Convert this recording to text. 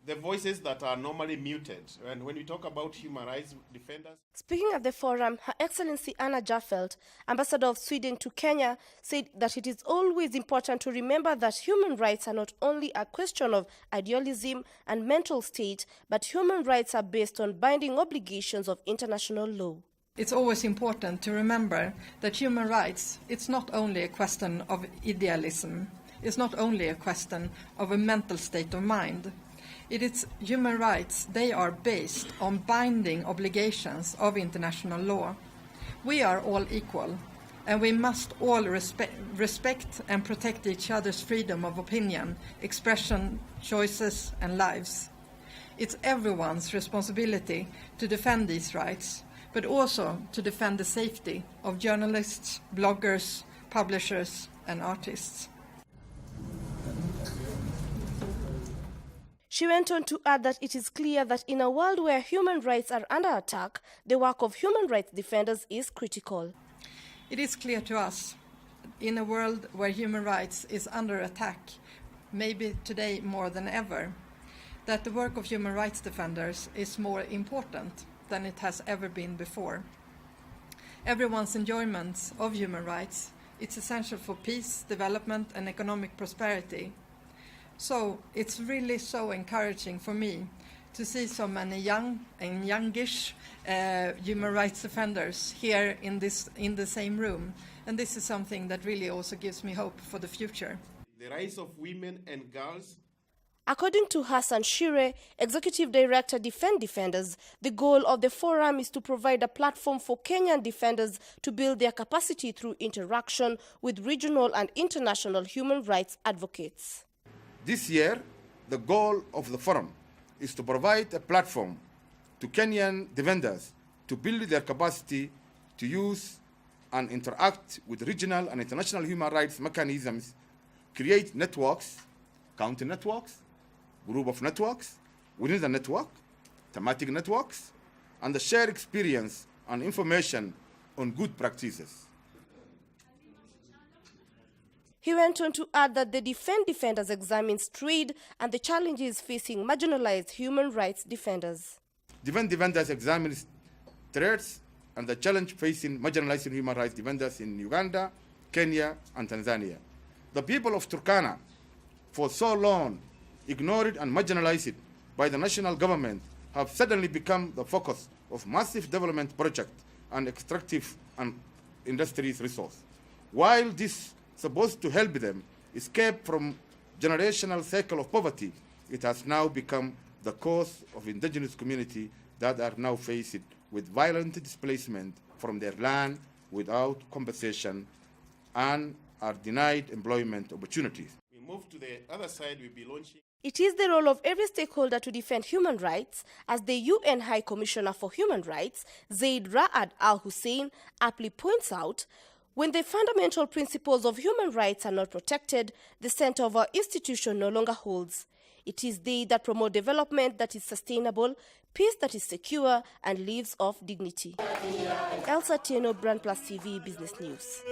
the voices that are normally muted. And when we talk about human rights defenders... Speaking at the forum, Her Excellency Anna Jaffelt, Ambassador of Sweden to Kenya, said that it is always important to remember that human rights are not only a question of idealism and mental state, but human rights are based on binding obligations of international law. It's always important to remember that human rights, it's not only a question of idealism, it's not only a question of a mental state of mind. It is human rights, they are based on binding obligations of international law. We are all equal, and we must all respect and protect each other's freedom of opinion, expression, choices, and lives. It's everyone's responsibility to defend these rights, but also to defend the safety of journalists, bloggers, publishers, and artists. She went on to add that it is clear that in a world where human rights are under attack, the work of human rights defenders is critical. It is clear to us, in a world where human rights is under attack, maybe today more than ever, that the work of human rights defenders is more important than it has ever been before. Everyone's enjoyment of human rights, it's essential for peace, development, and economic prosperity. So it's really so encouraging for me to see so many young and youngish human rights defenders here in the same room. And this is something that really also gives me hope for the future. The rights of women and girls. According to Hassan Shire, Executive Director, Defend Defenders, the goal of the forum is to provide a platform for Kenyan defenders to build their capacity through interaction with regional and international human rights advocates. This year, the goal of the forum is to provide a platform to Kenyan defenders to build their capacity to use and interact with regional and international human rights mechanisms, create networks, county networks, group of networks, within the network, thematic networks, and share experience and information on good practices. He went on to add that the Defend Defenders examines trade and the challenges facing marginalized human rights defenders. Defend Defenders examines threats and the challenge facing marginalized human rights defenders in Uganda, Kenya, and Tanzania. The people of Turkana, for so long ignored and marginalized by the national government, have suddenly become the focus of massive development projects and extractive and industries resource. While this supposed to help them escape from generational cycle of poverty, it has now become the cause of indigenous communities that are now faced with violent displacement from their land without compensation and are denied employment opportunities. We move to the other side, we'll be launching... It is the role of every stakeholder to defend human rights, as the UN High Commissioner for Human Rights, Zaid Ra'ad Al Hussein, aptly points out. When the fundamental principles of human rights are not protected, the center of our institution no longer holds. It is they that promote development that is sustainable, peace that is secure, and lives of dignity. Elsa Tieno, Brand Plus TV Business News.